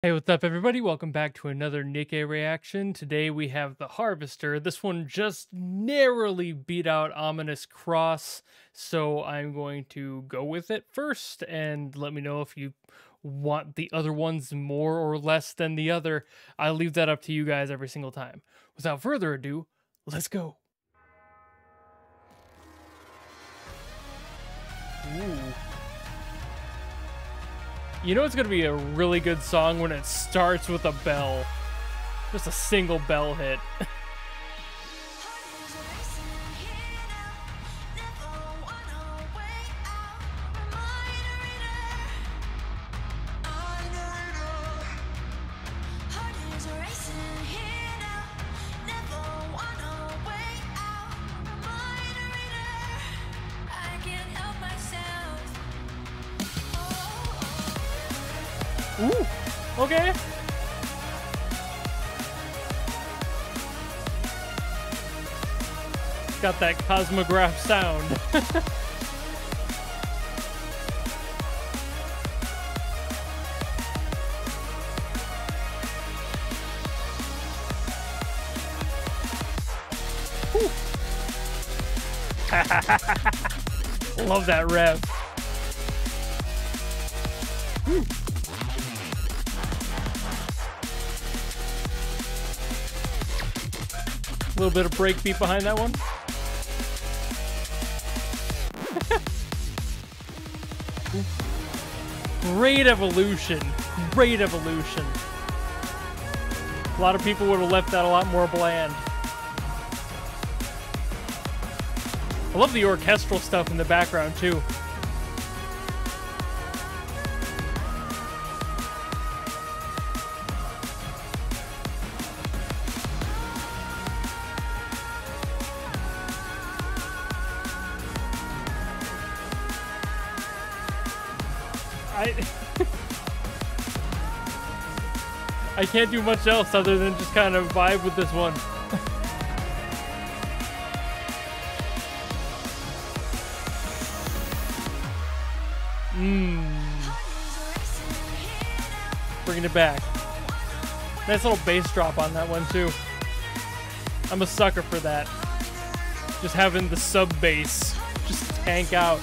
Hey, what's up, everybody? Welcome back to another NIKKE reaction. Today we have the Harvester. This one just narrowly beat out Ominous Cross, so I'm going to go with it first, and let me know if you want the other ones more or less than the other. I'll leave that up to you guys every single time. Without further ado, let's go. Ooh. You know it's going to be a really good song when it starts with a bell. Just a single bell hit. Ooh, okay. Got that Cosmograph sound. Love that rev. Woo. A little bit of breakbeat behind that one. Great evolution. Great evolution. A lot of people would have left that a lot more bland. I love the orchestral stuff in the background too. I can't do much else other than just kind of vibe with this one. Bringing it back. Nice little bass drop on that one too. I'm a sucker for that. Just having the sub bass just tank out.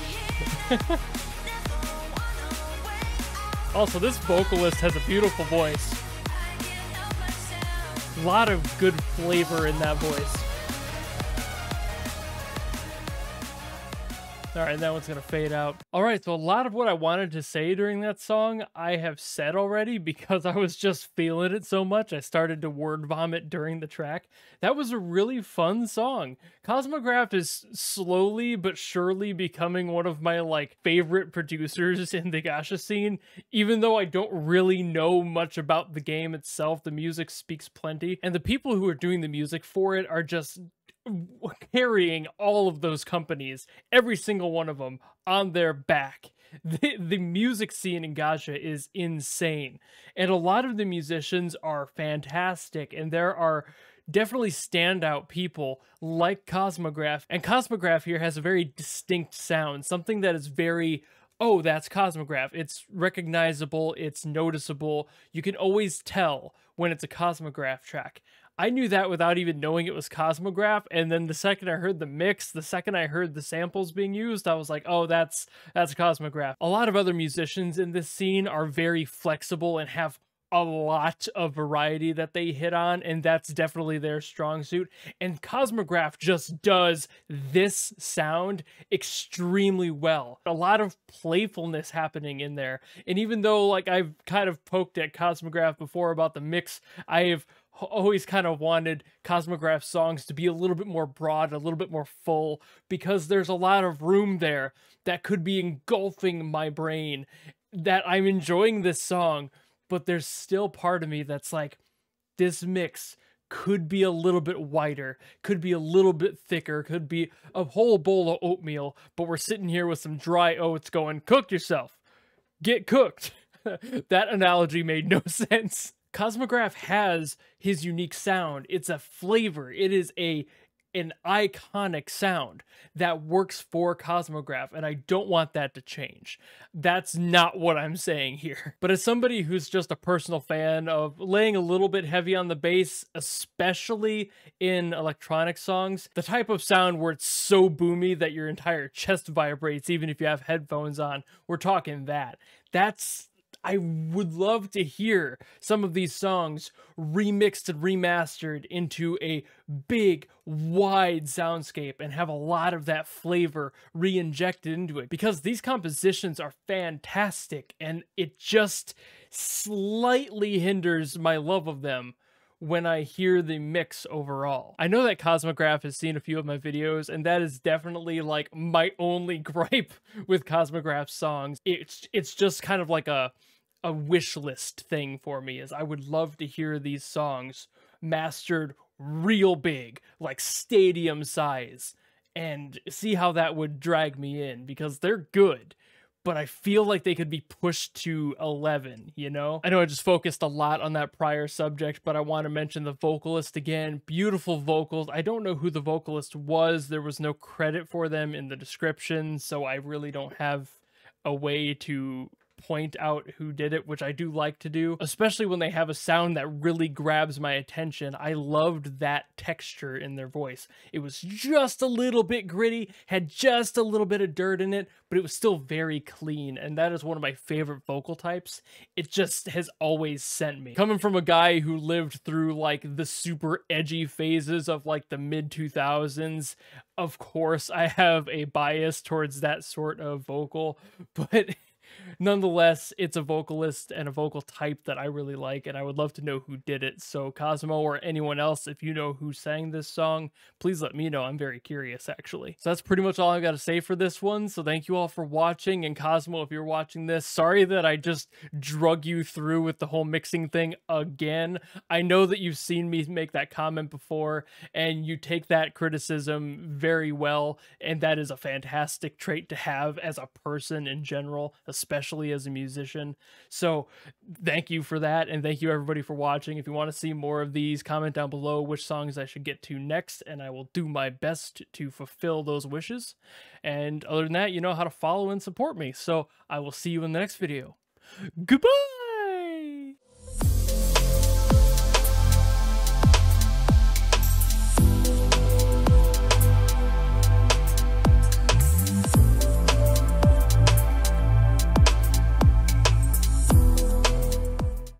Also, this vocalist has a beautiful voice. A lot of good flavor in that voice. Alright, that one's gonna fade out. Alright, so a lot of what I wanted to say during that song, I have said already because I was just feeling it so much. I started to word vomit during the track. That was a really fun song. Cosmograph is slowly but surely becoming one of my favorite producers in the gacha scene. Even though I don't really know much about the game itself, the music speaks plenty. And the people who are doing the music for it are just carrying all of those companies, every single one of them, on their back. The music scene in gacha is insane, and a lot of the musicians are fantastic, and there are definitely standout people like Cosmograph, and Cosmograph here has a very distinct sound, something that is very, oh, that's Cosmograph. It's recognizable, it's noticeable, you can always tell when it's a Cosmograph track. I knew that without even knowing it was Cosmograph, and then the second I heard the mix, the second I heard the samples being used, I was like, oh, that's Cosmograph. A lot of other musicians in this scene are very flexible and have a lot of variety that they hit on, and that's definitely their strong suit. And Cosmograph just does this sound extremely well. A lot of playfulness happening in there. And even though I've kind of poked at Cosmograph before about the mix, I have always kind of wanted Cosmograph songs to be a little bit more broad, a little bit more full, because there's a lot of room there that could be engulfing my brain, that I'm enjoying this song, but there's still part of me that's like, this mix could be a little bit wider, could be a little bit thicker, could be a whole bowl of oatmeal, but we're sitting here with some dry oats going, cook yourself, get cooked. That analogy made no sense. Cosmograph has his unique sound. It's a flavor. It is a an iconic sound that works for Cosmograph, and I don't want that to change. That's not what I'm saying here. But as somebody who's just a personal fan of laying a little bit heavy on the bass, especially in electronic songs, the type of sound where it's so boomy that your entire chest vibrates even if you have headphones on, we're talking that. I would love to hear some of these songs remixed and remastered into a big, wide soundscape and have a lot of that flavor re-injected into it, because these compositions are fantastic and it just slightly hinders my love of them when I hear the mix overall. I know that Cosmograph has seen a few of my videos, and that is definitely like my only gripe with Cosmograph's songs. It's just kind of like a wish list thing for me, is I would love to hear these songs mastered real big, like stadium size, and see how that would drag me in, because they're good. But I feel like they could be pushed to 11, you know? I know I just focused a lot on that prior subject, but I want to mention the vocalist again. Beautiful vocals. I don't know who the vocalist was. There was no credit for them in the description, so I really don't have a way to point out who did it, which I do like to do, especially when they have a sound that really grabs my attention. I loved that texture in their voice. It was just a little bit gritty, had just a little bit of dirt in it, but it was still very clean, and that is one of my favorite vocal types. It just has always sent me. Coming from a guy who lived through like the super edgy phases of like the mid 2000s, of course I have a bias towards that sort of vocal, but nonetheless, it's a vocalist and a vocal type that I really like, and I would love to know who did it. So Cosmo or anyone else, if you know who sang this song, please let me know. I'm very curious, actually. So that's pretty much all I got to say for this one. So thank you all for watching, and Cosmo, if you're watching this, sorry that I just drug you through with the whole mixing thing again. I know that you've seen me make that comment before, and you take that criticism very well, and that is a fantastic trait to have as a person in general, especially as a musician. So thank you for that, and thank you everybody for watching. If you want to see more of these, comment down below which songs I should get to next, and I will do my best to fulfill those wishes. And other than that, you know how to follow and support me. So I will see you in the next video. Goodbye!